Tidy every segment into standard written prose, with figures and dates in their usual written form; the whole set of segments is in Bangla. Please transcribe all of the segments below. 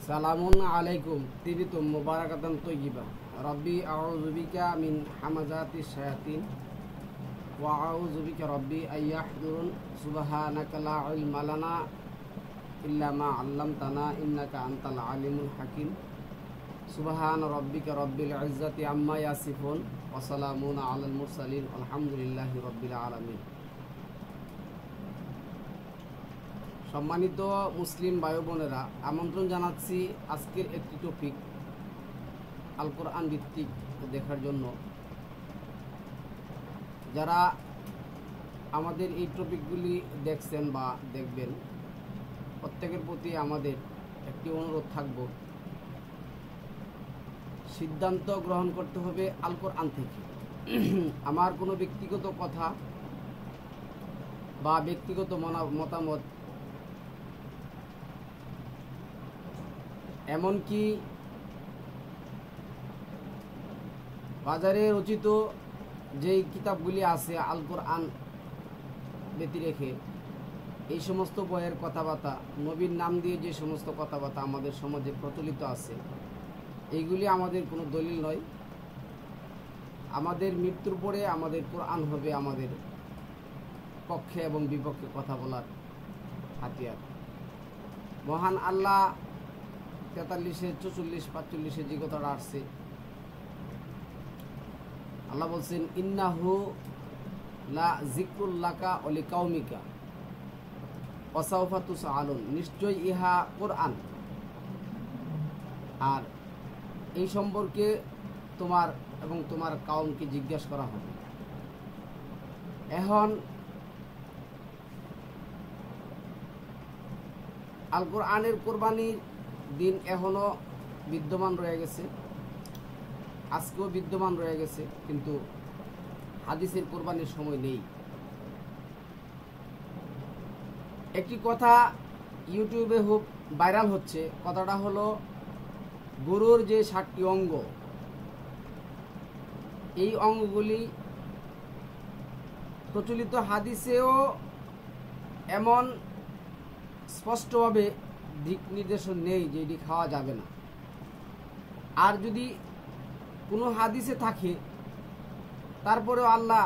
সালামুন আলাইকুম তিবিতুম মুবারাকাতান তৈয়িবা রব্বি আউযু বিকা মিন হামাযাতিশ শায়াতিন ওয়া আউযু বিকা রব্বি আইয়াহদুরুন সুবহানাকা লা ইলমা লানা ইল্লা মা 'আল্লামতানা ইন্নাকা আনতাল আলিমুল হাকিম সুবহান রব্বিকা রব্বিল ইজ্জাতি আম্মা ইয়াসিফুন ওয়া সালামুন আলাল মুরসালিন আলহামদুলিল্লাহি রাব্বিল আলামিন। সম্মানিত মুসলিম ভাই বোনেরা, আমন্ত্রণ জানাচ্ছি আজকের একটি টপিক আল কোরআন ভিত্তিক দেখার জন্য। যারা আমাদের এই টপিকগুলি দেখছেন বা দেখবেন, প্রত্যেকের প্রতি আমাদের একটি অনুরোধ থাকব, সিদ্ধান্ত গ্রহণ করতে হবে আল কোরআন থেকে। আমার কোনো ব্যক্তিগত কথা বা ব্যক্তিগত মতামত, এমনকি বাজারে রচিত যেই কিতাবগুলি আছে আল কোরআন ব্যতি রেখে, এই সমস্ত বইয়ের কথাবার্তা, নবীর নাম দিয়ে যে সমস্ত কথাবার্তা আমাদের সমাজে প্রচলিত আছে, এইগুলি আমাদের কোনো দলিল নয়। আমাদের মৃত্যুর পরে আমাদের কোরআন হবে আমাদের পক্ষে এবং বিপক্ষে কথা বলার হাতিয়ার। মহান আল্লাহ 43, 44, 45 যে কথাটা আসছে, আল্লাহ বলছেন ইন্নাহু লা যিকরুল লাকা ওয়া লিকাউমিকা ওয়া সাওফা তুসআলুন, নিশ্চয় ইহা কোরআন, আর এই সম্পর্কে তোমার এবং তোমার কাউমকে জিজ্ঞাসা করা হবে। এখন আল কোরআনের কোরবানির দিন এখনো বিদ্যমান রয়ে গেছে, আজকেও বিদ্যমান রয়ে গেছে, কিন্তু হাদিসের কোরবানির সময় নেই। একটি কথা ইউটিউবে খুব ভাইরাল হচ্ছে, কথাটা হলো গরুর যে 7টি অঙ্গ, এই অঙ্গগুলি প্রচলিত হাদিসেও এমন স্পষ্টভাবে দিক নির্দেশন নেই যে এটি খাওয়া যাবে না। আর যদি কোনো হাদিসে থাকে, তারপরেও আল্লাহ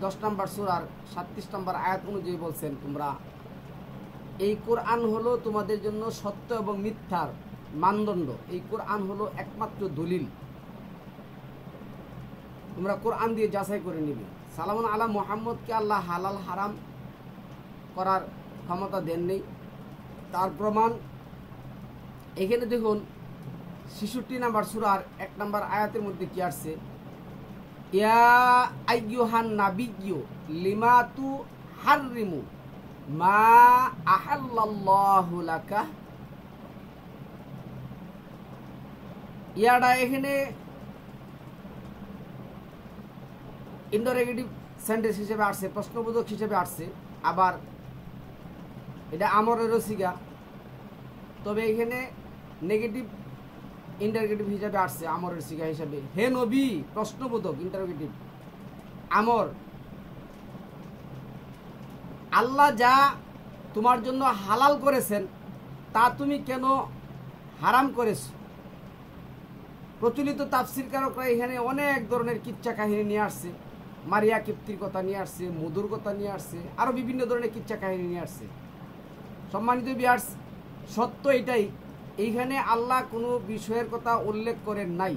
10 নম্বর সূরার 37 নম্বর আয়াত অনুযায়ী বলছেন, তোমরা এই কোরআন হলো তোমাদের জন্য সত্য এবং মিথ্যার মানদণ্ড, এই কোরআন হলো একমাত্র দলিল, তোমরা কোরআন দিয়ে যাচাই করে নিবে। সালামুন আলা মুহাম্মদকে আল্লাহ হালাল হারাম করার ক্ষমতা দেন নেই। তার প্রমাণ এখানে দেখুন 66 নম্বর সূরার 1 নম্বর আয়াতের মধ্যে কি আসছে, ইয়া আইয়ুহান নাবিয়্যু লিমা তুহাররিমু মা আহাল্লাল্লাহু লাকা। ইয়াটা এখানে ইন্টারোগেটিভ সেন্টেন্স হিসেবে আসছে, প্রশ্নবোধক হিসেবে আসছে, আবার এটা আমরেরও সিগা, তবে এখানে নেগেটিভ ইন্টারোগেটিভ হিসাবে আসছে, আমরের সিগা হিসাবে। হে নবী, প্রশ্নবোধক ইন্টারোগেটিভ আমর, আল্লাহ যা তোমার জন্য হালাল করেছেন তা তুমি কেন হারাম করেছ? প্রচলিত তাফসীরকারকরা এখানে অনেক ধরনের কিচ্ছা কাহিনী নিয়ে আসছে, মারিয়া কিপ্তির কথা নিয়ে আসছে, মধুর কথা নিয়ে আসছে, আরো বিভিন্ন ধরনের কিচ্ছা কাহিনী নিয়ে আসছে। সম্মানিত ভিউয়ার্স, সত্য এটাই, এইখানে আল্লাহ কোনো বিষয়ের কথা উল্লেখ করেন নাই।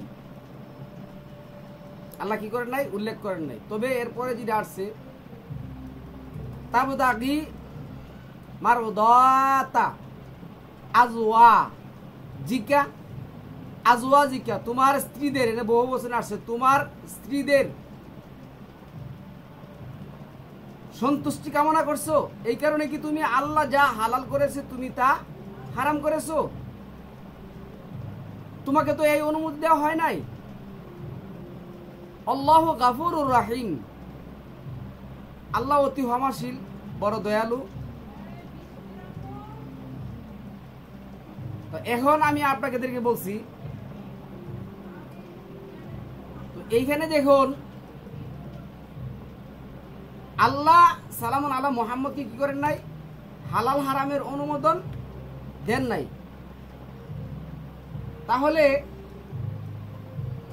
আল্লাহ কি করেন নাই? উল্লেখ করেন নাই। তবে এরপরে যেটা আসছে, তাবতাগি মারদাতা আজওয়া জিকা, আজওয়া জিকা, তোমার স্ত্রীদের, এনে বহু বচন আসছে, তোমার স্ত্রীদের সন্তুষ্টি কামনা করছো, এই কারণে কি তুমি আল্লাহ যা হালাল করেছে তুমি তা হারাম করেছো? তোমাকে তো এই অনুমতি দেওয়া হয় নাই। আল্লাহু গাফুরুর রাহিম, আল্লাহ অতি ক্ষমাশীল, বড় দয়ালু। তো এখন আমি আপনাদেরকে বলছি, তো এইখানে দেখুন আল্লাহ সালামুন আলা মুহাম্মদকে কি করেন নাই? হালাল হারামের অনুমোদন দেন নাই। তাহলে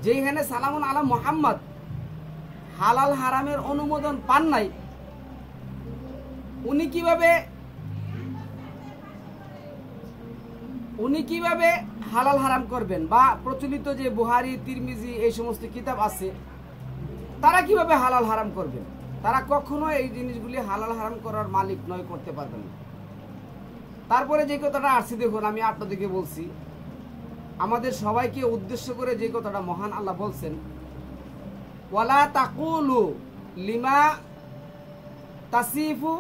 যেখানে সালামুন আলা মুহাম্মদ হালাল হারামের অনুমোদন পান নাই, উনি কিভাবে হালাল হারাম করবেন? বা প্রচলিত যে বুহারি, তিরমিজি এই সমস্ত কিতাব আছে, তারা কিভাবে হালাল হারাম করবেন? তারা কখনো এই জিনিসগুলি হালাল হারাম করার মালিক নয়, করতে পারবেন না। তারপরে যে কথাটা আসছে, দেখুন আমি আপনাদেরকে বলছি, আমাদের সবাইকে উদ্দেশ্য করে যে কথাটা মহান আল্লাহ বলছেন, ওয়ালা তাকুলু লিমা তাসিফু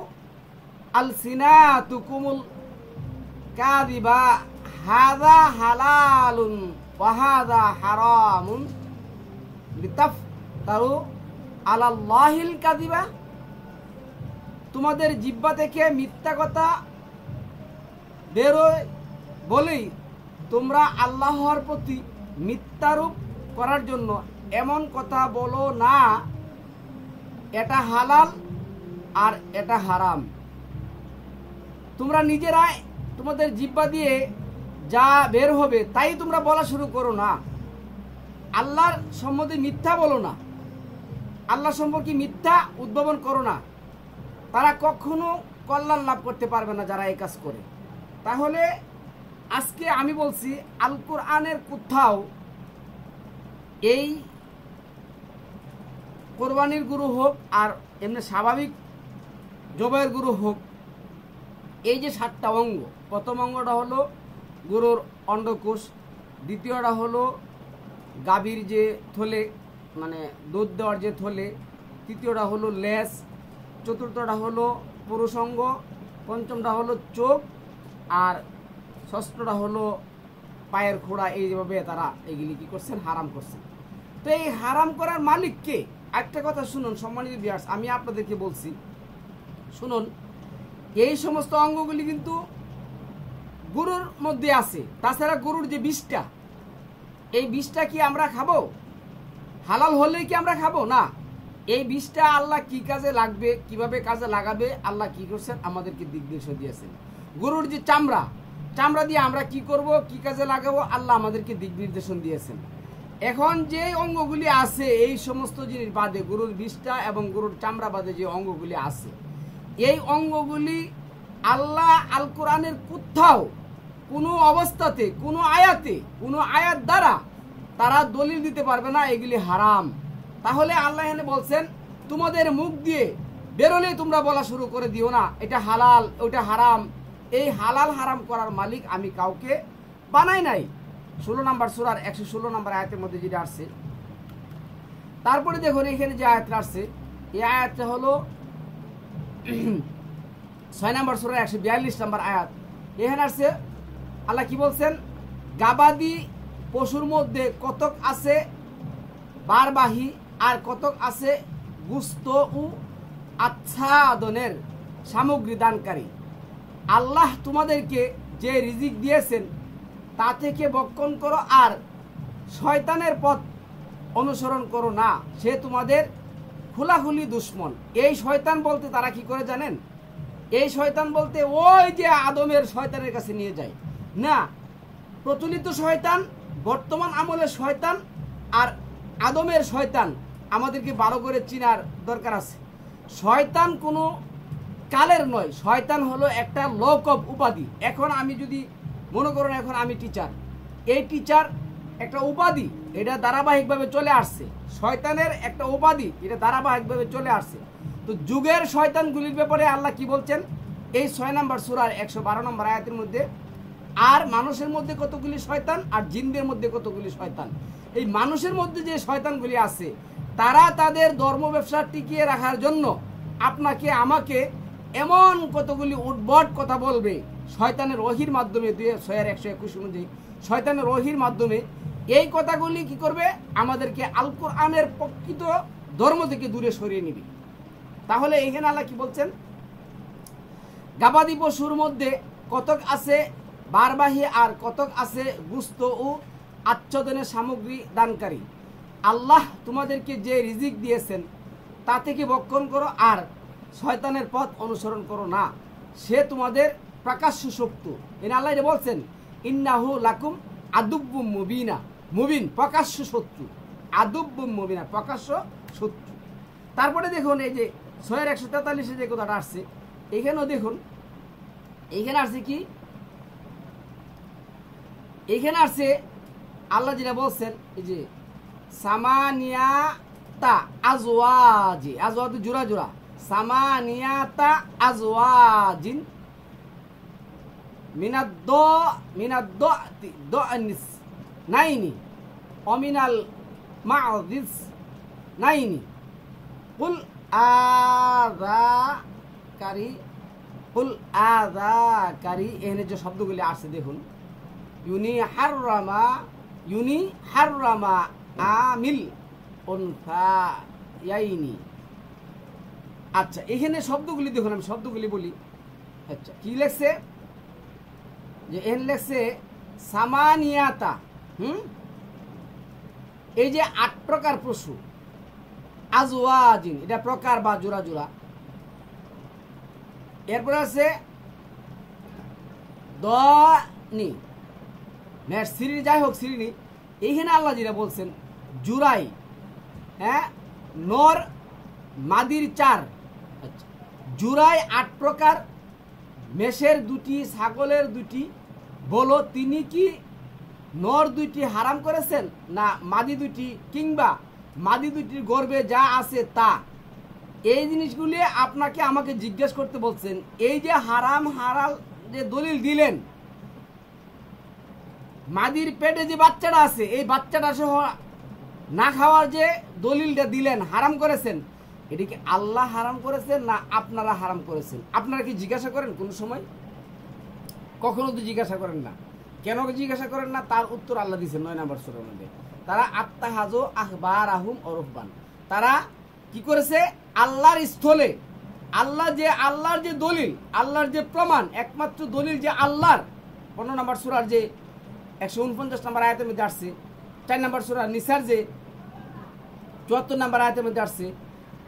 আলসিনাতুকুমুল কাযিবা হাযা হালালুন ওয়া হাযা হারামুন লিতাফতারু আলাল্লাহিল কাযিবা। তোমাদের জিহ্বা থেকে মিথ্যা কথা বেরোয় বলেই তোমরা আল্লাহর প্রতি মিথ্যারোপ করার জন্য এমন কথা বলো না, এটা হালাল আর এটা হারাম। তোমরা নিজেরাই তোমাদের জিহ্বা দিয়ে যা বের হবে তাই তোমরা বলা শুরু করো না। আল্লাহর সম্বন্ধে মিথ্যা বলো না, আল্লাহ সম্পর্কে মিথ্যা উদ্ভাবন করো না। তারা কখনো কল্যাণ লাভ করতে পারবে না যারা এই কাজ করে। তাহলে আজকে আমি বলছি, আল কোরআনের কোথাও এই কোরবানির গুরু হোক আর এমনি স্বাভাবিক জবাইয়ের গুরু হোক, এই যে 7টা অঙ্গ, প্রথম অঙ্গটা হলো গরুর অন্ডকোষ, দ্বিতীয়টা হলো গাভীর যে থলে, মানে দুধ দেওয়ার যে থলে, তৃতীয়টা হলো লেজ, চতুর্থটা হলো পুরুষ অঙ্গ, পঞ্চমটা হলো চোখ, আর ষষ্ঠটা হলো পায়ের খোড়া। এইভাবে তারা এগুলি কি করছেন? হারাম করছেন। তো এই হারাম করার মালিক কে? একটা কথা শুনুন সম্মানিত ভিউয়ার্স, আমি আপনাদেরকে বলছি, শুনুন, এই সমস্ত অঙ্গগুলি কিন্তু গরুর মধ্যে আছে। তাছাড়া গরুর যে বিষটা, এই বিষটা কি আমরা খাবো? হালাল হলে কি আমরা খাবো? না। এই বিষটা আল্লাহ কি কাজে লাগবে, কিভাবে কাজে লাগাবে, আল্লাহ কি করছেন? আমাদেরকে দিক নির্দেশ দিয়েছেন। গরুর যে চামড়া দিয়ে আমরা কি করব, কি কাজে লাগাবো, আল্লাহ আমাদেরকে দিক নির্দেশন দিয়েছেন। এখন যে অঙ্গগুলি আছে, এই সমস্ত জিনিস বাদে, গরুর বিষটা এবং গরুর চামড়া বাদে যে অঙ্গগুলি আছে, এই অঙ্গগুলি আল্লাহ আল কোরআনের কোথাও কোনো অবস্থাতে, কোনো আয়াত দ্বারা তারা দলিল দিতে পারবে না এগুলি হারাম। তাহলে আল্লাহ এখানে বলছেন, তোমাদের মুখ দিয়ে বেরোলে তোমরা বলা শুরু করে দিও না এটা হালাল, ওটা হারাম। এই হালাল হারাম করার মালিক আমি কাউকে বানাই নাই। 16 নম্বর সূরার 116 নম্বর আয়াতের মধ্যে যেটা আসছে। তারপরে দেখুন এখানে যে আয়াতটা আসছে, এই আয়াতটা হলো 6 নম্বর সূরার 142 নম্বর আয়াত। এখানে আসছে আল্লাহ কি বলছেন? গাবাদি পশুর মধ্যে কতক আছে বারবাহী, আর কতক আছে গুস্ত ও আচ্ছাদনের সামগ্রী দানকারী। আল্লাহ তোমাদেরকে যে রিজিক দিয়েছেন তা থেকে বক্ষণ করো, আর শয়তানের পথ অনুসরণ করো না, সে তোমাদের খোলাখুলি দুশ্মন। এই শয়তান বলতে তারা কি করে জানেন? এই শয়তান বলতে ওই যে আদমের শয়তানের কাছে নিয়ে যায় না। প্রচলিত শয়তান, বর্তমান আমলের শয়তান আর আদমের শয়তান আমাদেরকে ভালো করে চিনার দরকার আছে। শয়তান কোনো কালের নয়, শয়তান হলো একটা লকব, উপাধি। এখন আমি যদি মনে করেন, এখন আমি টিচার, এই টিচার একটা উপাধি, এটা ধারাবাহিকভাবে চলে আসছে। শয়তানের একটা উপাধি, এটা ধারাবাহিকভাবে চলে আসছে। তো যুগের শয়তানগুলির ব্যাপারে আল্লাহ কি বলছেন? এই 6 নম্বর সূরার 112 নম্বর আয়াতের মধ্যে, আর মানুষের মধ্যে কতগুলি শয়তান আর জিনদের মধ্যে কতগুলি শয়তান। এই মানুষের মধ্যে যে শয়তানগুলি আছে, তারা তাদের ধর্ম ব্যবসা টিকিয়ে রাখার জন্য আপনাকে আমাকে এমন কতগুলি উদ্ভট কথা বলবে শয়তানের ওহির মাধ্যমে। 2:121 অনুযায়ী শয়তানের ওহির মাধ্যমে এই কথাগুলি কি করবে? আমাদেরকে আল কোরআনের প্রকৃত ধর্ম থেকে দূরে সরিয়ে নিবে। তাহলে এখানে আল্লাহ কি বলছেন? গাবাদি পশুর মধ্যে কতক আছে বারবাহী, আর কতক আছে গুস্ত ও আচ্ছাদনের সামগ্রী দানকারী। আল্লাহ তোমাদেরকে যে রিজিক দিয়েছেন তা থেকে ভক্ষণ করো, আর শয়তানের পথ অনুসরণ করো না, সে তোমাদের প্রকাশ্য শত্রু। এনে আল্লাহ বলছেন, ইন্নাহু লাকুম আদুব্বুম মুবিনা, মুবিন প্রকাশ্য শত্রু, আদুব্বুম মুবিনা প্রকাশ্য শত্রু। তারপরে দেখুন এই যে 6:143 যে কথাটা আসছে, এখানেও দেখুন, এখানে আসছে কি, এখানে আসছে আল্লাহ যেটা বলছেন এই যে সামানিয়াতা আজওয়াজি, আজওয়াজ জোড়া জোড়া, সামানিয়াতা আজওয়াজিন মিনাদ দনিস নাইনি অমিনাল মা'যিস নাইনি কুল আযাকারি, কুল আযাকারি, এখানে যে শব্দগুলি আসছে দেখুন, ইউনি হাররামা আমিল উনসায়াইনি। আচ্ছা, এখানে শব্দগুলি দেখুন, আমি শব্দগুলি বলি। আচ্ছা, কি লেখছে যে এখানে লেখছে সামানিয়াতা, এই যে 8 প্রকার পশু, আজওয়াজিন এটা প্রকার বা জোড়া জোড়া। এরপরে আছে দনি নেট সিরিনি, যাই হোক সিরিনি। এইখানে আল্লাহ যেটা বলছেন জুরাই, হ্যাঁ, নর মাদির 4। আচ্ছা, জুরাই 8 প্রকার, মেষের 2টি, ছাগলের 2টি। বলো তিনি কি নর 2টি হারাম করেছেন না মাদি 2টি, কিংবা মাদি 2টির গর্ভে যা আছে তা? এই জিনিসগুলি আপনাকে আমাকে জিজ্ঞেস করতে বলছেন। এই যে হারাম হালাল যে দলিল দিলেন, মাদির পেটে যে বাচ্চাটা আছে এই বাচ্চাটা সহ না খাওয়ার যে দলিলটা দিলেন, হারাম করেছেন, এটা কি আল্লাহ হারাম করেছেন না আপনারা হারাম করেছেন? আপনারা কি জিজ্ঞাসা করেন কোনো সময়? কখনো তো জিজ্ঞাসা করেন না। কেন জিজ্ঞাসা করেন না? তার উত্তর আল্লাহ দিয়েছেন 9 নম্বর সূরার মধ্যে। তারা আত্তাহাজু আখবারাহুম ওরহবান, তারা কি করেছে? আল্লাহর স্থলে, আল্লাহর যে দলিল, আল্লাহর যে প্রমাণ, একমাত্র দলিল যে আল্লাহর, 15 নম্বর সূরার যে 149 নম্বর আয়াতের মধ্যে আসছে, 4 নম্বর সূরা নিসার যে 74 নম্বর আয়াতের মধ্যে আসছে,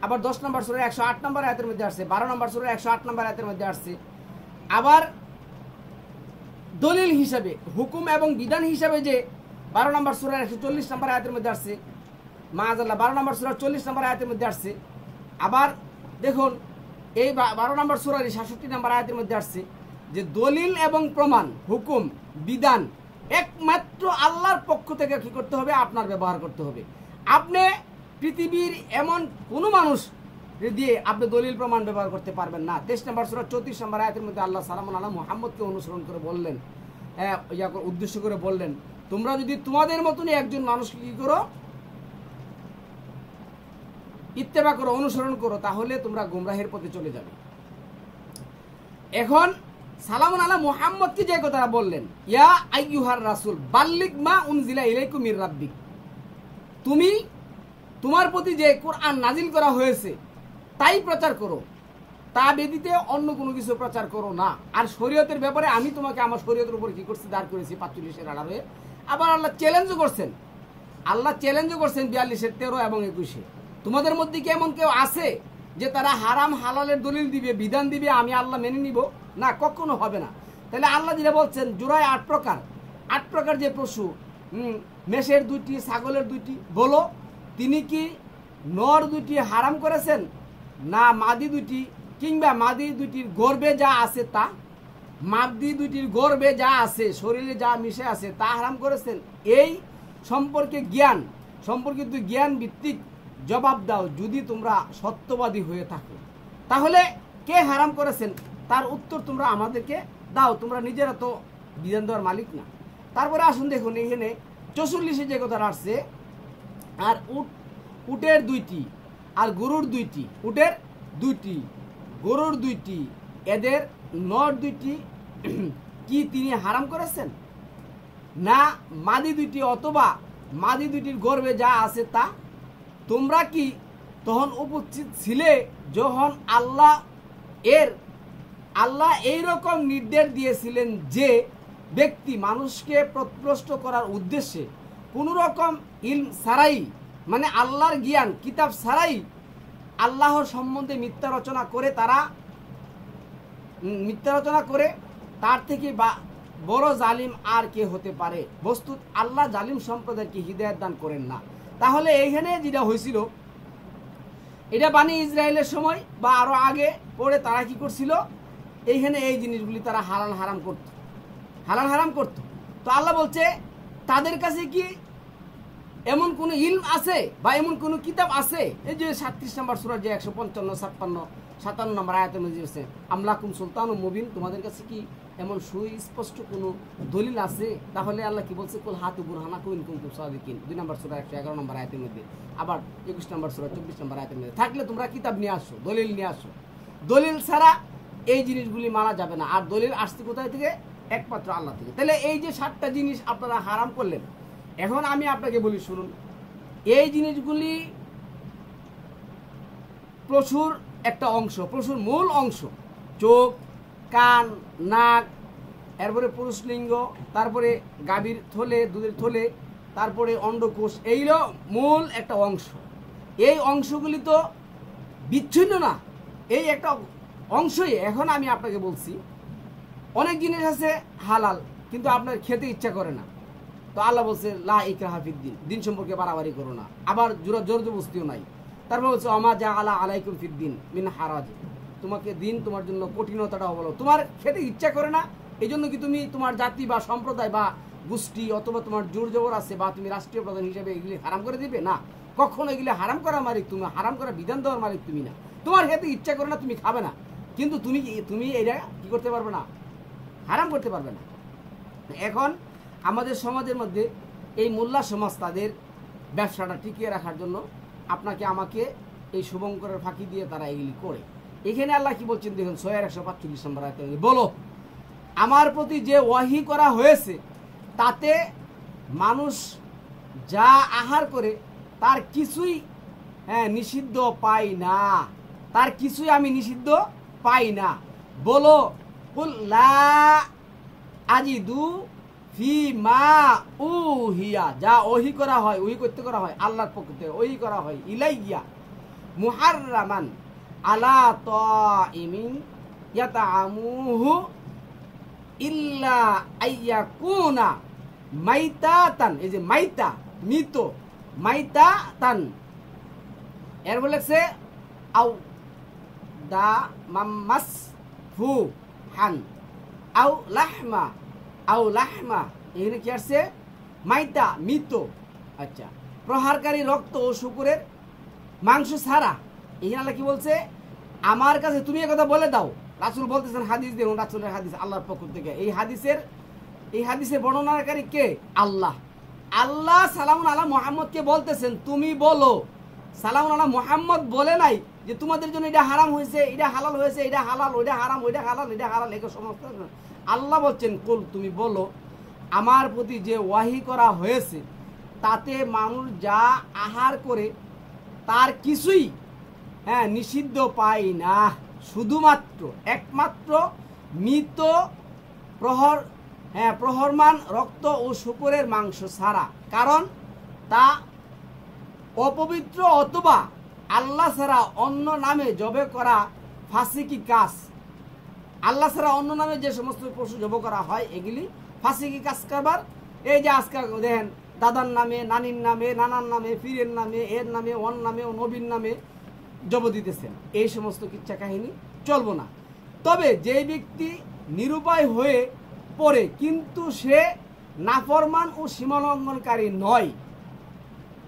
আবার 10 নম্বর সূরা 108 নম্বর আয়াতের মধ্যে আসছে, 12 নম্বর সূরা 108 নম্বর আয়াতের মধ্যে আসছে। আবার দলিল হিসাবে, হুকুম এবং বিধান হিসাবে যে 12 নম্বর সূরা 140 নম্বর আয়াতের মধ্যে আসছে, মাআযাল্লাহ 12 নম্বর সূরা 40 নম্বর আয়াতের মধ্যে আসছে। আবার দেখুন এই 12 নম্বর সূরার 66 নম্বর আয়াতের মধ্যে আসছে যে দলিল এবং প্রমাণ, হুকুম বিধান একমাত্র আল্লাহর পক্ষ থেকে কি করতে হবে? আপনার ব্যবহার করতে হবে। আপনি পৃথিবীর এমন কোনো মানুষ দিয়ে আপনি দলিল প্রমাণ ব্যবহার করতে পারবেন না। 23 নম্বর সূরা 34 নম্বর আয়াতের মধ্যে আল্লাহ সালামুন আলা মুহাম্মদকে অনুসরণ করে বললেন, উদ্দেশ্য করে বললেন, তোমরা যদি তোমাদের মতনই একজন মানুষকে কি করো? ইত্তেবা করো, অনুসরণ করো, তাহলে তোমরা গুমরাহের পথে চলে যাবে। এখন সালামুন আলা মুহাম্মদকে যে কথাটা বললেন, ইয়া আইয়ুহার রাসূল বাল্লিগ মা উনজিলা ইলাইকুম মির রাব্বিক, তুমি তোমার প্রতি যে কোরআন নাজিল করা হয়েছে তাই প্রচার করো, তা ব্যতীত অন্য কোনো কিছু প্রচার করো না। আর শরীয়তের ব্যাপারে আমি তোমাকে আমার শরীয়তের উপর কি করছি? দাঁড় করেছি 45-এর আড়ালে। আবার আল্লাহ চ্যালেঞ্জও করছেন, 42-এর 13 এবং 21-এ, তোমাদের মধ্যে কি এমন কেউ আছে যে তারা হারাম হালালের দলিল দিবে, বিধান দিবে, আমি আল্লাহ মেনে নিব না? কখনো হবে না। তাহলে আল্লাহ যেটা বলছেন জুরায় 8 প্রকার যে পশু, মেষের 2টি, ছাগলের 2টি। বলো তিনি কি নর 2টি হারাম করেছেন না মাদি 2টি, কিংবা মাদি 2টির গর্ভে যা আছে তা? মাদি 2টির গর্ভে যা আছে, শরীরে যা মিশে আছে তা হারাম করেছেন? এই সম্পর্কিত জ্ঞান ভিত্তিক জবাব দাও যদি তোমরা সত্যবাদী হয়ে থাকো। তাহলে কে হারাম করেছেন তার উত্তর তোমরা আমাদেরকে দাও, তোমরা নিজেরা তো বিধান দেওয়ার মালিক না। তারপরে আসুন দেখুন এখানে 44-এ যে কথাটা আসছে, আর উটের 2টি আর গরুর 2টি, উটের 2টি, গরুর 2টি, এদের নর 2টি কি তিনি হারাম করেছেন না মাদি 2টি, অথবা মাদি 2টির গর্ভে যা আছে তা? তোমরা কি তখন উপস্থিত ছিলে যখন আল্লাহ এই রকম নির্দেশ দিয়েছিলেন যে ব্যক্তি মানুষকে পথভ্রষ্ট করার উদ্দেশ্যে কোন রকম ইলম ছাড়াই, মানে আল্লাহর জ্ঞান কিতাব ছাড়াই আল্লাহর সম্বন্ধে মিথ্যা রচনা করে তার থেকে বড় জালিম আর কে হতে পারে? বস্তুত আল্লাহ জালিম সম্প্রদায়কে হিদায়াত দান করেন না। তাহলে এইখানে যেটা হয়েছিল, এটা বানি ইসরায়েলের সময় বা আরো আগে পরে তারা কি করছিল, এইখানে এই জিনিসগুলি তারা হালাল হারাম করত। তো আল্লাহ বলছে তাদের কাছে কি এমন কোন ইলম আছে বা এমন কোন কিতাব আছে? এই যে 37 নম্বর সূরা যে 155, 56, 57 নম্বর আয়াতের মধ্যে আছে আমলাকুম সুলতানুম মুবিন, তোমাদের কাছে কি এমন সুস্পষ্ট কোন দলিল আছে? তাহলে আল্লাহ কি বলছে, কুল হাতু বুরহানাকুম ইন কুনতুম সাদিকিন, 2 নম্বর সূরা 111 নম্বর আয়াতের মধ্যে। আবার 21 নম্বর সূরা 24 নম্বর আয়াতের মধ্যে থাকলে তোমরা কিতাব নিয়ে আসো, দলিল নিয়ে আসো। দলিল ছাড়া এই জিনিসগুলি মানা যাবে না। আর দলিল আসছে কোথায় থেকে? একমাত্র আল্লাহ থেকে। তাহলে এই যে 7টা জিনিস আপনারা হারাম করলেন, এখন আমি আপনাকে বলি শুনুন, এই জিনিসগুলি পশুর একটা অংশ, পশুর মূল অংশ। চোখ, কান, নাক, এরপরে পুরুষ লিঙ্গ, তারপরে গাভীর থলে, দুধের থলে, তারপরে অন্ডকোষ, এইগুলো মূল একটা অংশ। এই অংশগুলি তো বিচ্ছিন্ন না, এই একটা অংশই। এখন আমি আপনাকে বলছি অনেক জিনিস আছে হালাল কিন্তু আপনার খেতে ইচ্ছা করে না, তো আল্লাহ বলছে লা ইকরাহা ফিদ্দিন, দিন সম্পর্কে বাড়াবাড়ি করো না, আবার জোর জবরদস্তিও নাই। তারপর বলছে আমা যা আলা আলাইকুম ফিদ্দিন মিন হারাজ, তোমাকে দিন তোমার জন্য কঠিনতাটা বলো, তোমার খেতে ইচ্ছা করে না, এই জন্য কি তুমি তোমার জাতি বা সম্প্রদায় বা গোষ্ঠী অথবা তোমার জোর জবর আছে বা তুমি রাষ্ট্রীয় প্রধান হিসেবে এগুলি হারাম করে দিবে? না, কখনো এগুলি হারাম করার মালিক তুমি, হারাম করার বিধান দেওয়ার মালিক তুমি না। তোমার খেতে ইচ্ছা করে না, তুমি খাবে না, কিন্তু তুমি এটা কি করতে পারবে না, হারাম করতে পারবে না। এখন আমাদের সমাজের মধ্যে এই মোল্লা সমাজ তাদের ব্যবসাটা টিকিয়ে রাখার জন্য আপনাকে আমাকে এই শুভঙ্করের ফাঁকি দিয়ে তারা এগুলি করে। এখানে আল্লাহ কি বলছেন দেখুন, 145 নম্বর আয়াতে, বলো আমার প্রতি যে ওয়াহি করা হয়েছে তাতে মানুষ যা আহার করে তার কিছুই নিষিদ্ধ পাই না, তার কিছুই আমি নিষিদ্ধ পাই না। বলো কুল লা আজিদু ফি মা উহিয়া, যা ওহি করা হয়, ওহি করতে করা হয় আল্লাহর পক্ষ থেকে, ওহি করা হয় ইলাইয়া মুহাররামান আলা তাইমিন ইয়াতামুহু ইল্লা আইয়াকুনা মাইতাতান, এই যে মাইতা মৃত, মাইতাতান এর বলেছে আও দা মাম্মাস ফু হান আও লাহমা, আও লাহমা এখানে কি আসছে, মাইতা মৃত, আচ্ছা, প্রহারকারী রক্ত ও শুকুরের মাংস ছাড়া। এখানে আল্লাহ কি বলছে, আমার কাছে তুমি একথা বলে দাও। রাসূল বলতেছেন, হাদিস দেখুন, রাসূলের হাদিস আল্লাহর পক্ষ থেকে। এই হাদিসের বর্ণনাকারী কে? আল্লাহ। আল্লাহ সালামুন আলা মুহাম্মদকে বলতেছেন তুমি বলো, সালামুন আলা মুহাম্মদ বলে নাই যে তোমাদের জন্য এটা হারাম হয়েছে, এটা হালাল হয়েছে, এটা হালাল, ওইটা হারাম, ওইটা হালাল, এটা হালাল, এগুলো সমস্ত আল্লাহ বলছেন কুল তুমি বলো আমার প্রতি যে ওয়াহি করা হয়েছে তাতে মানুষ যা আহার করে তার কিছুই নিষিদ্ধ পাই না, শুধুমাত্র একমাত্র মৃত প্রহরমান রক্ত ও শুকরের মাংস ছাড়া, কারণ তা অপবিত্র অথবা আল্লাহ ছাড়া অন্য নামে জবে করা ফাসিকি কাজ। আল্লাহ ছাড়া অন্য নামে যে সমস্ত পশু জব করা হয় এগুলি ফাসিকি কাজ কারবার। এই যে আজকাল দেখেন দাদার নামে, নানির নামে, নানার নামে, পীরের নামে, এর নামে, ওর নামে, ও নবীর নামে জব দিতেছেন, এই সমস্ত কিচ্ছা কাহিনী চলবো না। তবে যে ব্যক্তি নিরুপায় হয়ে পড়ে কিন্তু সে নাফরমান ও সীমালঙ্ঘনকারী নয়,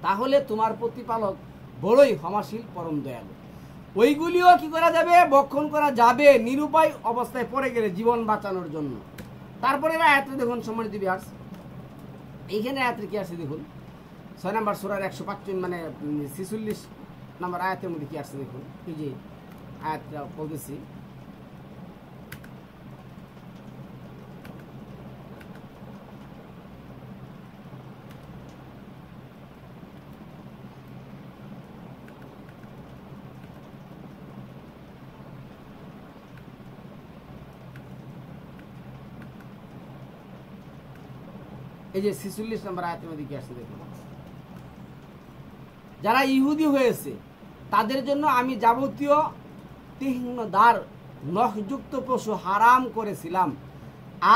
তাহলে তোমার প্রতিপালক বড়ই ক্ষমাশীল পরম দয়ালু। ওইগুলিও কি করা যাবে, বক্ষণ করা যাবে নিরুপায় অবস্থায় পড়ে গেলে জীবন বাঁচানোর জন্য। তারপরে আয়াতটা দেখুন সম্মানিত ভিউয়ার্স, এইখানে আয়াতটা কি আছে দেখুন, 6 নম্বর সূরার 155 মানে 46 নম্বর আয়াতের মধ্যে কি আছে দেখুন। এই যে আয়াতটা বলতেছি, এই যে 46 নম্বর আয়াতের মধ্যে কি আসছে দেখুন, যারা ইহুদি হয়েছে তাদের জন্য আমি যাবতীয় তীক্ষ্ণদার নখযুক্ত পশু হারাম করেছিলাম,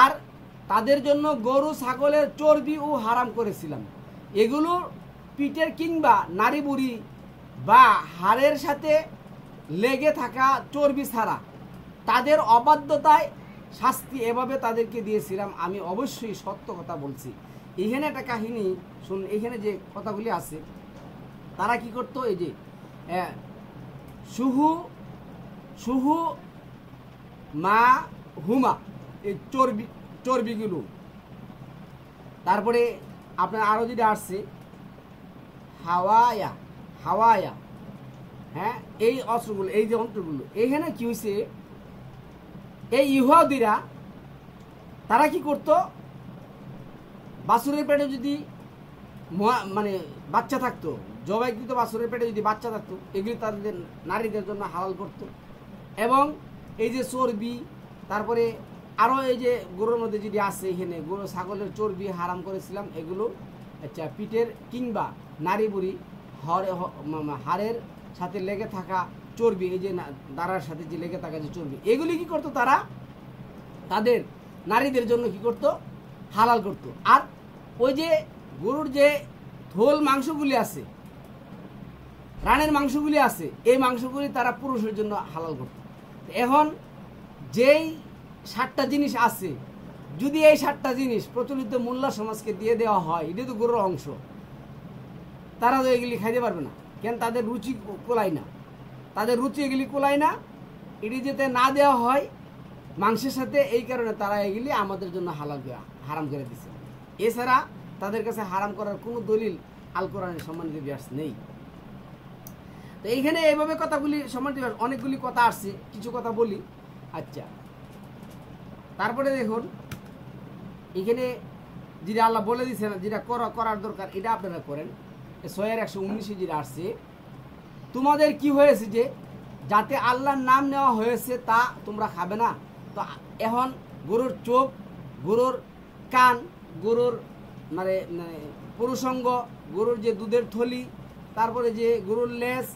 আর তাদের জন্য গরু ছাগলের চর্বিও হারাম করেছিলাম। এগুলো পিঠের কিংবা নারী বুড়ি বা হাড়ের সাথে লেগে থাকা চর্বি ছাড়া তাদের অবাধ্যতায় শাস্তি এভাবে তাদেরকে দিয়েছিলাম। আমি অবশ্যই সত্য কথা বলছি। এখানে একটা কাহিনী শুন, এখানে যে কথাগুলি আছে, তারা কি করতো, এই যে সুহু মা হুমা, এই চর্বিগুলো, তারপরে আপনার আরও যেটা আসছে হাওয়ায়া, হ্যাঁ, এই অস্ত্রগুলো, এই যে অস্ত্রগুলো, এখানে কি হয়েছে, এই ইহুদিরা তারা কি করতো, বাছুরের পেটে যদি মানে বাচ্চা থাকতো, জবাইকৃত বাছুরের পেটে যদি বাচ্চা থাকতো, এগুলি তাদের নারীদের জন্য হালাল করতো। এবং এই যে চর্বি, তারপরে আরও এই যে গরুর মধ্যে যদি আসে, এখানে গরু ছাগলের চর্বি হারাম করেছিলাম। এগুলো আচ্ছা পিঠের কিংবা নারী বুড়ি হাড়ের সাথে লেগে থাকা চর্বি, এই যে দাঁড়ার সাথে যে লেগে থাকা যে চর্বি, এগুলি কি করতো, তারা তাদের নারীদের জন্য কি করতো, হালাল করতো। আর ওই যে গরুর যে থোল মাংসগুলি আছে, রানের মাংসগুলি আছে, এই মাংসগুলি তারা পুরুষের জন্য হালাল করত। এখন যেই 7টা জিনিস আছে, যদি এই 7টা জিনিস প্রচলিত মোল্লা সমাজকে দিয়ে দেওয়া হয়, এটা তো গরুর অংশ, তারা তো এগুলি খাইতে পারবে না। কেন? তাদের রুচি কোলায় না, তাদের রুচি এগুলি কোলায় না, এটি যাতে না দেওয়া হয় মাংসের সাথে, এই কারণে তারা এগুলি আমাদের জন্য হারাম করে দিচ্ছে। এছাড়া তাদের কাছে হারাম করার কোনো দলিল আল কোরআনের সম্মানিত ব্যাস নেই। তো এইখানে এইভাবে কথাগুলি সম্মানিত অনেকগুলি কথা আসছে, কিছু কথা বলি। আচ্ছা, তারপরে দেখুন এখানে যেটা আল্লাহ বলে দিচ্ছে না, যেটা করার দরকার এটা আপনারা করেন। 6:119 যেটা আসছে, তোমাদের কি হয়েছে যে যাতে আল্লাহর নাম নেওয়া হয়েছে তা তোমরা খাবে না। তো এখন গরুর চোখ, গরুর কান, গরুর মানে পুরুষঙ্গ, গরুর যে দুধের থলি, তারপরে যে গরুর লেজ,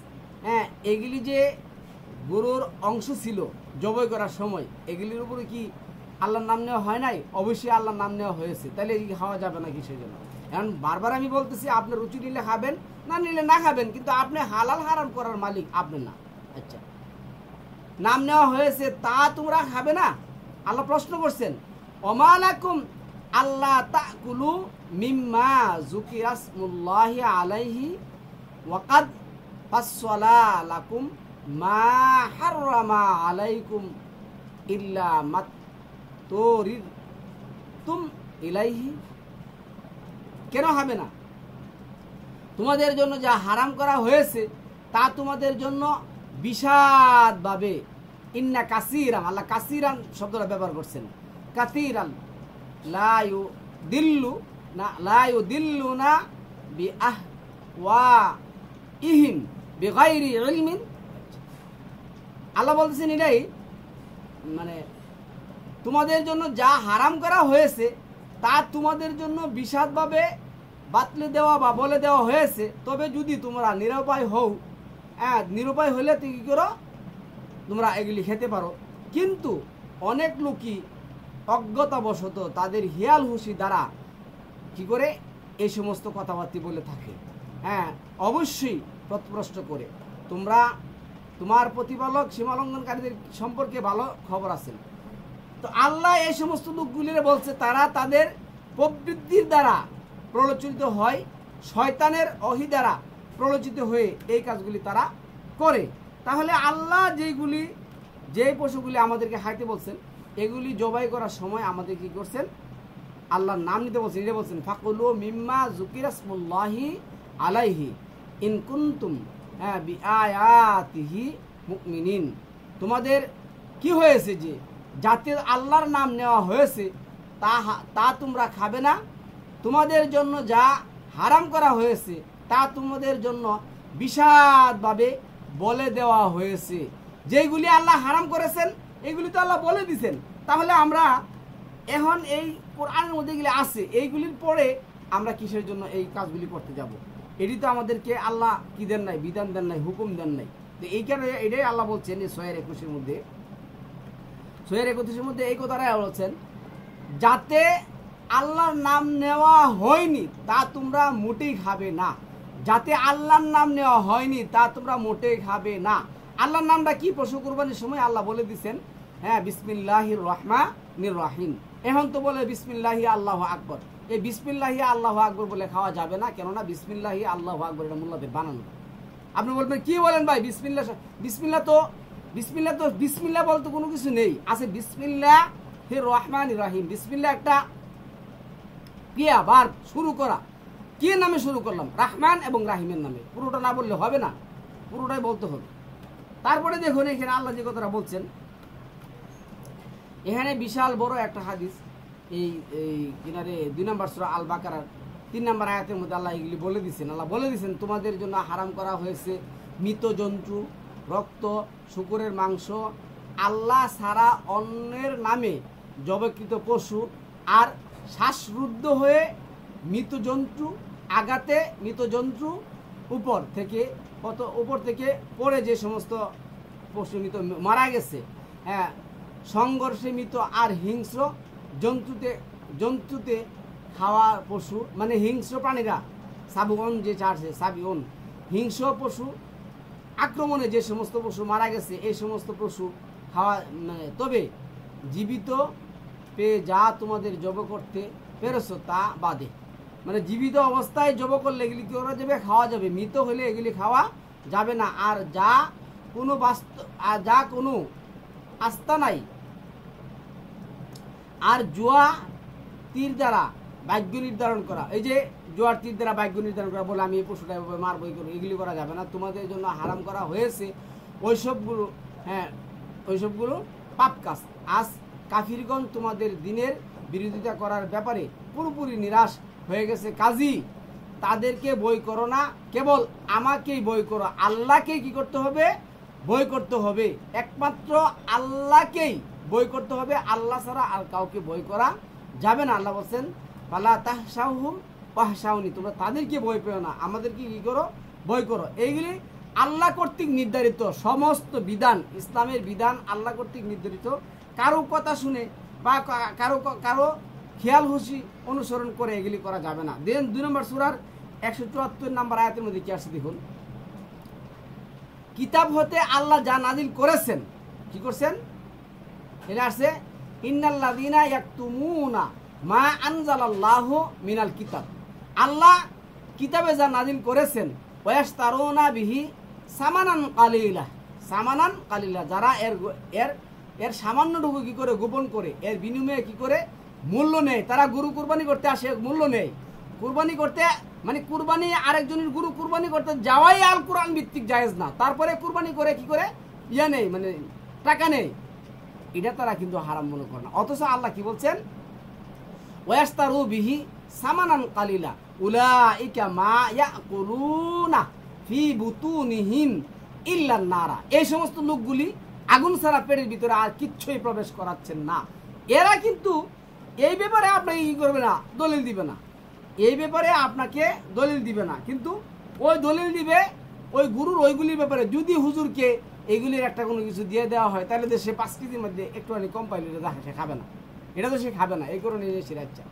হ্যাঁ, এগুলি যে গরুর অংশ ছিল জবাই করার সময়, এগুলির উপরে কি আল্লাহর নাম নেওয়া হয় নাই? অবশ্যই আল্লাহর নাম নেওয়া হয়েছে। তাহলে কি খাওয়া যাবে না কিসের জন্য? এখন বারবার আমি বলতেছি, আপনি রুচি নিলে খাবেন, না নিলে না খাবেন, কিন্তু আপনি হালাল হারাম করার মালিক আপনি না। আচ্ছা, নাম নেওয়া হয়েছে তা তোমরা খাবে না? আল্লাহ প্রশ্ন করছেন, ওমালাকুম আল্লাহ তাকুলু মিম্মা যুকিরা ইসমুল্লাহি আলাইহি ওয়াকাদ ফাসসালা লাকুম মা হাররামা আলাইকুম ইল্লা মাত্তুরিতুম ইলাইহি। কেন হবে না? তোমাদের জন্য যা হারাম করা হয়েছে তা তোমাদের জন্য বিষাদভাবে, ইন্না কাসীরান, আল্লাহ কাসীরান শব্দটা ব্যবহার করছেন, কাসীরান লা ইউদিল্লুনা বিআহওয়াইহিম বিগাইরি ইলমিন। আল্লাহ বলতেছেন এটাই, মানে তোমাদের জন্য যা হারাম করা হয়েছে তা তোমাদের জন্য বিষাদভাবে বাতলে দেওয়া বা বলে দেওয়া হয়েছে। তবে যদি তোমরা নিরুপায় হও, হ্যাঁ, নিরুপায় হলে তুই কী করো, তোমরা এগুলি খেতে পারো। কিন্তু অনেক লোকই অজ্ঞতাবশত তাদের হিয়াল হুঁশি দ্বারা কি করে এই সমস্ত কথাবার্তা বলে থাকে। হ্যাঁ, অবশ্যই প্রশ্ন করে তোমরা তোমার প্রতিপালক সীমালঙ্ঘনকারীদের সম্পর্কে ভালো খবর আছেন। তো আল্লাহ এই সমস্ত লোকগুলিরে বলছে তারা তাদের প্রবৃত্তির দ্বারা প্ররোচিত হয়, শয়তানের ওহী দ্বারা প্ররোচিত হয়ে এই কাজগুলি তারা করে। তাহলে আল্লাহ যেই পশুগুলি আমাদেরকে খাইতে বলছেন, এগুলি জবাই করার সময় আমাদের কি করছেন, আল্লাহর নাম নিতে বলছেন। এটা বলছেন ফাকুলু মিম্মা যুকিরা ইসমুল্লাহি আলাইহি ইন কুনতুম বিআয়াতিহি মুমিনিন। তোমাদের কি হয়েছে যে যাতে আল্লাহর নাম নেওয়া হয়েছে তা তোমরা খাবে না। তোমাদের জন্য যা হারাম করা হয়েছে তা তোমাদের জন্য বিষাদভাবে বলে দেওয়া হয়েছে। যেগুলি আল্লাহ হারাম করেছেন এগুলি তো আল্লাহ বলে দিয়েছেন। তাহলে আমরা এখন এই কোরআনের মধ্যে এগুলি আছে, এইগুলির পরে আমরা কিসের জন্য এই কাজগুলি করতে যাব? এটি তো আমাদেরকে আল্লাহ কি দেন নাই, বিধান দেন নাই, হুকুম দেন নাই। তো এই কারণে এটাই আল্লাহ বলছেন এই 6:21 মধ্যে এই কথাটাই বলছেন যাতে আল্লাহর নাম নেওয়া হয়নি তা তোমরা মোটেই খাবে না। যাতে আল্লাহর নাম নেওয়া হয়নি তা তোমরা মোটেই খাবে না। আল্লাহর নামটা কি? পশু কুরবানির সময় আল্লাহ বলে দিচ্ছেন, হ্যাঁ, বিসমিল্লাহির রহমানির রহিম। এখন তো বলে বিসমিল্লাহি আল্লাহু আকবার। এই বিসমিল্লাহি আল্লাহু আকবার বলে খাওয়া যাবে না, কেননা বিসমিল্লাহি আল্লাহু আকবার এটা মোল্লাদের বানানো। আপনি বলবেন কি বলেন ভাই, বিসমিল্লাহ বিসমিল্লাহ বলতে কোনো কিছু নেই, আছে বিসমিল্লাহির রহমানির রহিম। বিসমিল্লাহ একটা ক্রিয়া, বার, শুরু করা। কি নামে শুরু করলাম? রহমান এবং রাহিমের নামে। পুরোটা না বললে হবে না, পুরোটাই বলতে হবে। তারপরে দেখুন এখানে আল্লাহ যে কথাটা বলছেন, এখানে বিশাল বড় একটা হাদিস। এই কিনারে 2 নম্বর সূরা আল বাকারার 3 নম্বর আয়াতের মধ্যে আল্লাহ এগুলি বলে দিচ্ছেন। আল্লাহ বলে দিচ্ছেন, তোমাদের জন্য হারাম করা হয়েছে মৃত জন্তু, রক্ত, শূকরের মাংস, আল্লাহ ছাড়া অন্যের নামে জবকৃত পশু, আর শ্বাসরুদ্ধ হয়ে মৃত জন্তু আঘাতে মৃত জন্তু উপর থেকে পড়ে যে সমস্ত পশু মৃত মারা গেছে, হ্যাঁ, সংঘর্ষে মৃত আর হিংস্র জন্তুতে খাওয়া পশু, মানে হিংস্র প্রাণীরা, সাবুন যে চারছে সাবিউন, হিংস্র পশু আক্রমণে যে সমস্ত পশু মারা গেছে এই সমস্ত পশু খাওয়া, মানে তবে জীবিত পেয়ে যা তোমাদের জব করতে পেরেছো তা বাদে। মানে জীবিত অবস্থায় জব করলে এগুলি কি করা যাবে? খাওয়া যাবে। মৃত হলে এগুলি খাওয়া যাবে না। আর যা কোনো আস্থা নাই, আর জুয়া তীর দ্বারা ভাগ্য নির্ধারণ করা, এই যে জুয়ার তীর দ্বারা ভাগ্য নির্ধারণ করা, বলে আমি এই পশুটা এভাবে মারবো, এগুলি করা যাবে না। তোমাদের জন্য হারাম করা হয়েছে ওইসবগুলো, হ্যাঁ, ওইসবগুলো পাপ কাজ। আজ কাফিরগণ তোমাদের দিনের বিরোধিতা করার ব্যাপারে পুরোপুরি নিরাশ হয়ে গেছে। কাজী তাদেরকে বই করো না, কেবল আমাকেই বই করো। আল্লাহকেই কি করতে হবে? বই করতে হবে। একমাত্র আল্লাহকেই বই করতে হবে, আল্লাহ ছাড়া আর কাউকে বই করা যাবে না। আল্লাহ বলছেন, ফালা তাহশাউহুম ওয়াহশাউনি, তোমরা তাদেরকে বই পেও না, আমাদেরকে কি করো? বই করো। এইগুলি আল্লাহ কর্তৃক নির্ধারিত সমস্ত বিধান, ইসলামের বিধান আল্লাহ কর্তৃক নির্ধারিত। কারো কথা শুনে বা কারো খেয়াল হুশি অনুসরণ করে এগুলি করা যাবে না। দেন 2 নম্বর সূরার 174 নম্বর আয়াতের মধ্যে কি আসছে দেখুন, কিতাব হতে আল্লাহ যা নাজিল করেছেন, কি করছেন? এটা আসছে, ইন্নাল্লাযীনা ইয়াকতুমুনা মা আনজালাল্লাহু মিনাল কিতাব। আল্লাহ কিতাবে যা নাজিল করেছেন, ওয়াস্তারুনা বিহি সামানান কালিলা, যারা এর সামান্যটুকু কি করে গোপন করে, এর বিনিময়ে কি করে মূল্য নেই। তারা গরু কুরবানি করতে আসে, মূল্য নেই। কুরবানি করতে মানে কুরবানি আরেকজনের গরু কুরবানি করতে যাওয়াই আল কোরআন ভিত্তিক জায়েজ না। তারপরে কুরবানি করে কি করে নেই, মানে টাকা নেই, এটা তারা কিন্তু হারাম মনে করে না। অথচ আল্লাহ কি বলছেন, ওয়াস্তারু বিহি সামানান কালিলা উলাইকা মা ইয়াকুলুনা ফি বুতুনিহিম ইল্লান নারা। এই সমস্ত লোকগুলি আগুন ছাড়া পেটের ভিতরে আর কিচ্ছুই প্রবেশ করাচ্ছেন না। এরা কিন্তু এই ব্যাপারে আপনাকে কি করবে না? দলিল দিবে না। এই ব্যাপারে আপনাকে দলিল দিবে না, কিন্তু ওই দলিল দিবে ওই গুরুর ওইগুলির ব্যাপারে। যদি হুজুরকে এইগুলির একটা কোনো কিছু দিয়ে দেওয়া হয়, তাহলে তো সে 5 কেজির মধ্যে একটুখানি কম পাইলে সে খাবে না, এটা তো সে খাবে না। এই কারণে সিরাচ্ছা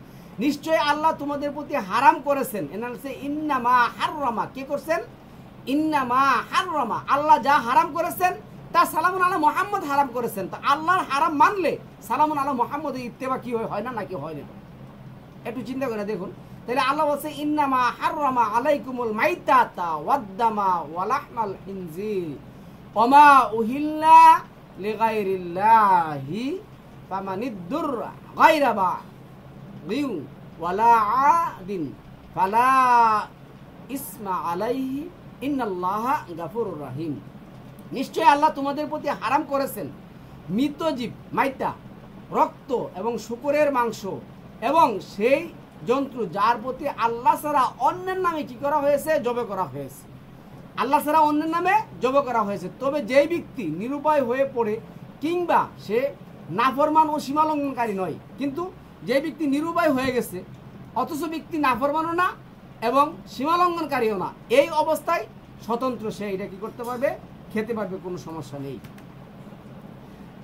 নিশ্চয় আল্লাহ তোমাদের প্রতি হারাম করেছেন। এনালসে ইন্নামা হাররামা, কে করছেন? ইন্নামা হাররামা, আল্লাহ যা হারাম করেছেন তা সালামুন আলা মুহাম্মদ হারাম করেছেন। তা আল্লাহর হারাম মানলে সালামুন আলা মুহাম্মদ ইত্তেবা কি হয় না, নাকি হয় না? একটু চিন্তা করে দেখুন। তাহলে আল্লাহ বলছে, ইন্নামা হাররামা আলাইকুমুল মাইতাতা ওয়াদ-দামা ওয়া লাহমাল খিনজির ওমা উহিল্লা লিগাইরিল্লাহি ফামানিদ্দুররা গায়রা বাগিন ওয়ালা আদিন ফালা ইসমা আলাইহি ইন্নাল্লাহা গাফুরুর রহিম। নিশ্চয় আল্লাহ তোমাদের প্রতি হারাম করেছেন মৃত জীব, মাইতা, রক্ত এবং শূকরের মাংস এবং সেই জন্তু যার প্রতি আল্লাহ ছাড়া অন্যের নামে কি করা হয়েছে? জবে করা হয়েছে। আল্লাহ ছাড়া অন্যের নামে জবে করা হয়েছে। তবে যেই ব্যক্তি নিরুপায় হয়ে পড়ে, কিংবা সে নাফরমান ও সীমালঙ্ঘনকারী নয়, কিন্তু যে ব্যক্তি নিরুপায় হয়ে গেছে অথচ ব্যক্তি নাফরমানও না এবং সীমালঙ্ঘনকারীও না, এই অবস্থায় স্বতন্ত্র সে এটা কি করতে পারবে? খেতে পারবে, কোনো সমস্যা নেই।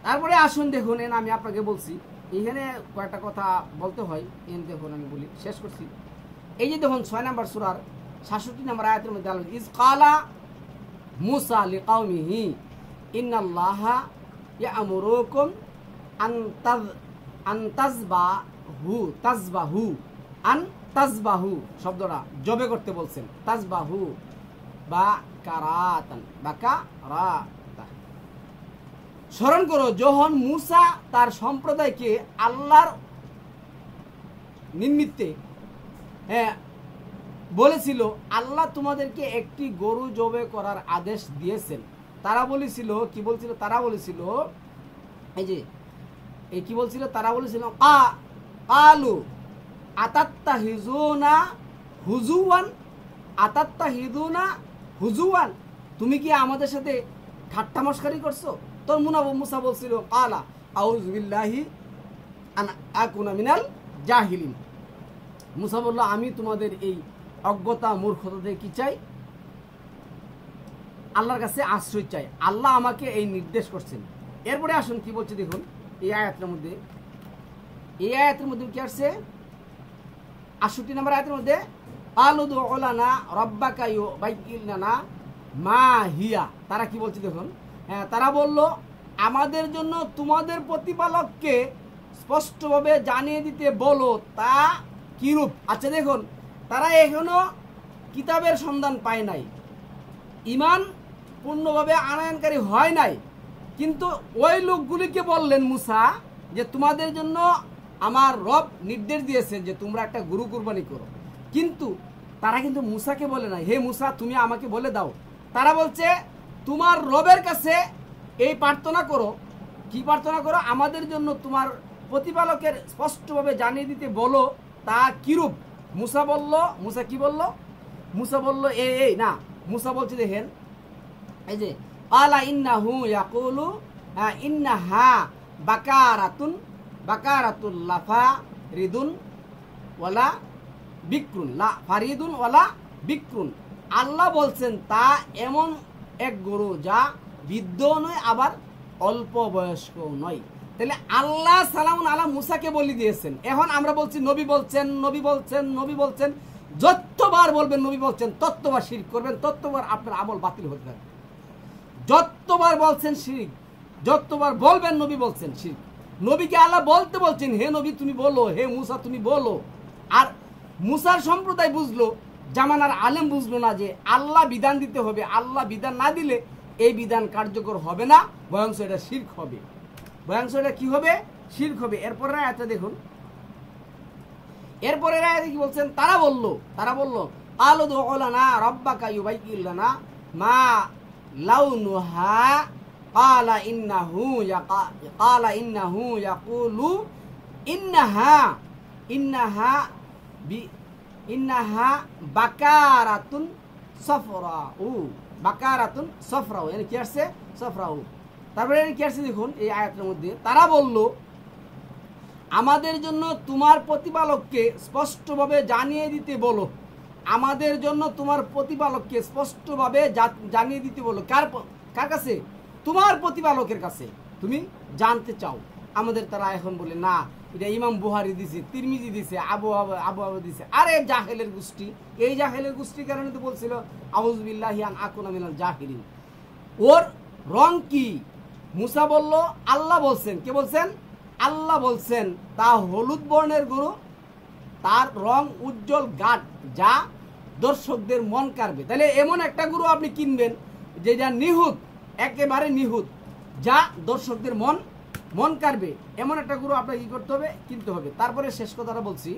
তারপরে আসুন দেখুন, আমি আপনাকে বলছি এইখানে কয়েকটা কথা বলতে হয়, এখানে দেখুন আমি বলি, শেষ করছি। এই যে দেখুন 6 নম্বর সূরার 66 নম্বর আয়াতের মধ্যে আল্লাহ ইজ কালা মুসা লিকাউমিহি ইন্নাল্লাহা ইয়া'মুরুকুম আন তাজবাহু শব্দটা জবে করতে বলছেন, তাজবাহু বা কারাতান বা কারাতা। স্মরণ করো যখন মুসা তার সম্প্রদায়কে আল্লাহর নিমিত্তে বলেছিল আল্লাহ তোমাদেরকে একটি গরু জবে করার আদেশ দিয়েছেন। তারা বলেছিল কি বলছিল, তারা বলেছিল এই যে এই কি বলছিল, তারা বলেছিল কালু আতাত্তাহিজুনা হুজুয়ান, তুমি কি আমাদের সাথে ঠাট্টা মশকারি করছো? তো মুসা বলছিল কালা আউযু বিল্লাহি আন আকুনা মিনাল জাহিলিন। মুসা বলল আমি তোমাদের এই অজ্ঞতা মূর্খতা থেকে কি চাই, আল্লাহর কাছে আশ্রয় চাই, আল্লাহ আমাকে এই নির্দেশ করছেন। এরপরে আসুন কি বলছে দেখুন এই আয়াতের মধ্যে, এই আয়াতের মধ্যে কি আসছে 68 নম্বর আয়াতের মধ্যে আলুদু লানা রাব্বাকা ইউবাইয়িন লানা মা হিয়া। তারা কি বলছে দেখুন, হ্যাঁ তারা বলল আমাদের জন্য তোমাদের প্রতিপালককে স্পষ্টভাবে জানিয়ে দিতে বলো তা কিরূপ। আচ্ছা দেখুন তারা এখনো কিতাবের সন্ধান পায় নাই, ঈমান পূর্ণভাবে আনয়নকারী হয় নাই, কিন্তু ওই লোকগুলিকে বললেন মুসা যে তোমাদের জন্য আমার রব নির্দেশ দিয়েছেন যে তোমরা একটা গরু কুরবানি করো। কিন্তু তারা কিন্তু মুসাকে বলে না হে মুসা তুমি আমাকে বলে দাও, তারা বলছে তোমার রবের কাছে এই প্রার্থনা করো। কি প্রার্থনা করো? আমাদের জন্য তোমার প্রতিপালকের স্পষ্টভাবে জানিয়ে দিতে বলো তা কিরূপ। মুসা বলল, মুসা কি বলল? মুসা বলল এই না, মুসা বলছে দেখেন এই যে আলা ইন্নাহু ইয়াকুলু ইন্নাহা বাকারাতুন লাফা রিদুন ওয়ালা বিক্রুন, লা ফারিদুন ওয়ালা বিক্রুন। আল্লাহ বলছেন তা এমন এক গরু যা বৃদ্ধ নয় আবার অল্প বয়স্ক নয়। তাহলে আল্লাহ সালামুন আলা মুসাকে বলে দিয়েছেন। এখন আমরা বলছি নবী বলছেন, নবী বলছেন, নবী বলছেন, যতবার বলবেন নবী বলছেন ততবার শিরক করবেন, ততবার আপনার আমল বাতিল হতে থাকবে। যতবার বলছেন শিরক, যতবার বলবেন নবী বলছেন শিরক। নবীকে আল্লাহ বলতে বলছেন হে নবী তুমি বলো, হে মুসা তুমি বলো। আর মুসার সম্প্রদায় বুঝলো, জামানার আলেম বুঝলো না যে আল্লাহ বিধান দিতে হবে, আল্লাহ বিধান না দিলে এই বিধান কার্যকর হবে না, বরং এটা শিরক হবে, বরং এটা কি হবে? শিরক হবে। এরপরে আয়াতটা দেখুন, এরপরের আয়াতে কি বলছেন? তারা বলল আলুদু লানা রাব্বাকা ইউবাইয়িন লানা মা লাউনুহা ক্বালা ইন্নাহু ইয়াকুলু ইন্নাহা বাকারাতুন সফরাউ, মানে কি আসছে? সফরাউ। তারপরে কি আসছে দেখুন এই আয়াতের মধ্যে, তারা বলল আমাদের জন্য তোমার প্রতিপালককে স্পষ্টভাবে জানিয়ে দিতে বলো, আমাদের জন্য তোমার প্রতিপালককে স্পষ্টভাবে জানিয়ে দিতে বলো। কার কাছে? তোমার প্রতিপালকের কাছে তুমি জানতে চাও আমাদের। তারা এখন বলে না এটা ইমাম বুখারী দিছে, তিরমিজি দিছে, আবু দিছে। আরে জাহেলের গোষ্ঠী, এই জাহেলের গোষ্ঠীর কারণে তো বলছিল আউযু বিল্লাহি আন আকুনা মিনাল জাহিলিন। ওর রং কি? মুসা বলল আল্লাহ বলছেন। কে বলছেন? আল্লাহ বলছেন তা হলুদ বর্ণের গরু, তার রং উজ্জ্বল গাঢ়, যা দর্শকদের মন কাড়বে। তাহলে এমন একটা গরু আপনি কিনবেন যেটা নিহুত, একেবারে নিহুত, যা দর্শকদের মন কাড়বে, এমন একটা গরু আপনাকে কি করতে হবে? কিনতে হবে। তারপরে শেষ কথাটা বলছি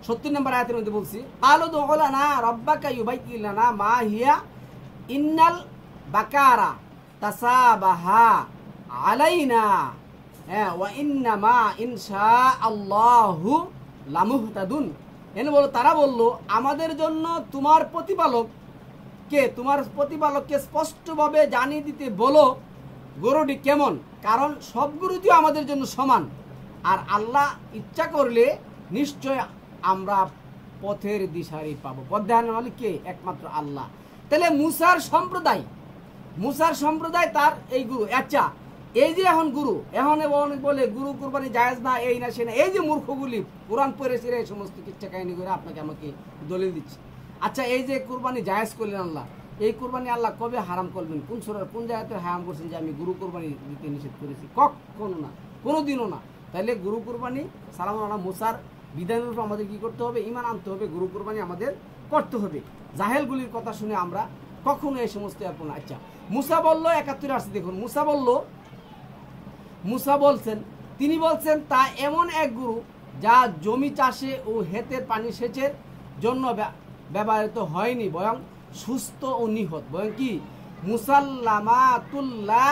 70 নম্বর আয়াতের মধ্যে বলছি আলুদু লানা রাব্বাকা ইউবাইয়িন লানা মা হিয়া ইন্নাল বাকারা তাসাবাহা আলাইনা ওয়া ইন্নামা ইনশাআল্লাহু লামুহতাদুন। এনে বলো, তারা বলল আমাদের জন্য তোমার প্রতিপালককে স্পষ্টভাবে জানিয়ে দিতে বলো গরুটি কেমন, কারণ সব গরুটিও আমাদের জন্য সমান, আর আল্লাহ ইচ্ছা করলে নিশ্চয় আমরা পথের দিশারি পাবো। পথ দেখানোর মালিক কে? একমাত্র আল্লাহ। তাহলে মুসার সম্প্রদায় তার এই গরু। আচ্ছা এই যে এখন গুরু এখন বলে গুরু কুরবানি জায়েজ না, এই না সে না, এই যে মূর্খগুলি কোরআন পড়ে ছিঁড়ে এই সমস্ত কিচ্ছা কাহিনী করে আপনাকে আমাকে দলিল দিচ্ছে। আচ্ছা, এই যে কুরবানি জায়েজ করলেন আল্লাহ, এই কুরবানি আল্লাহ কবে হারাম করবেন? কোন সূরার কোন জায়গাতে হারাম করছেন যে আমি গুরু কুরবানি দিতে নিষেধ করেছি? কখনো না, কোনোদিনও না। তাইলে গুরু কুরবানি সালামুন আলা মুসার বিধানের উপর আমাদের কি করতে হবে? ঈমান আনতে হবে, গুরু কুরবানি আমাদের করতে হবে। জাহেলগুলির কথা শুনে আমরা কখনো এই সমস্ত অ্যাপন। আচ্ছা, মুসা বলল 71 আসছে, দেখুন মুসা বলছেন, তিনি বলছেন তা এমন এক গুরু যা জমি চাষে ও হেতের পানি সেচের জন্য ব্যবহৃত হয়নি, বরং সুস্থ ও নিহত, বরং কি মুসাল্লামাতুল্লাহ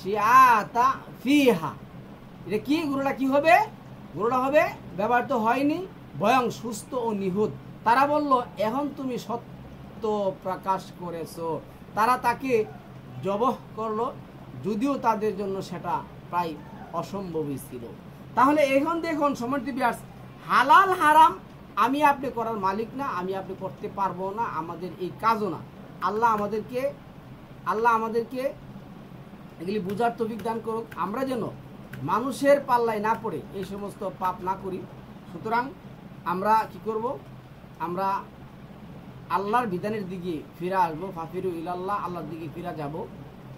শিআতা ফিহা। এটা কি গুরুটা কি হবে? গুরুটা হবে ব্যবহৃত হয়নি, বরং সুস্থ ও নিহত। তারা বলল, এখন তুমি সত্য প্রকাশ করেছো। তারা তাকে জবহ করলো, যদিও তাদের জন্য সেটা প্রায় অসম্ভবই ছিল। তাহলে এখন দেখুন সম্মানিত ভিউয়ার্স, হালাল হারাম আমি আপনি করার মালিক না, আমি আপনি করতে পারবো না, আমাদের এই কাজও না। আল্লাহ আমাদেরকে এগুলি বুঝার তৌফিক দান করুক, আমরা যেন মানুষের পাল্লায় না পড়ে এই সমস্ত পাপ না করি। সুতরাং আমরা কি করব? আমরা আল্লাহর বিধানের দিকে ফিরে আসবো, ফাফিরু ইলাল্লাহ, আল্লাহর দিকে ফিরে যাব।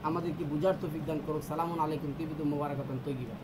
আমাদেরকে বুঝার তৌফিক দান করুক। সালামুন আলাইকুম, তিবিতু মুবারাকাতুন তৈয়িবা।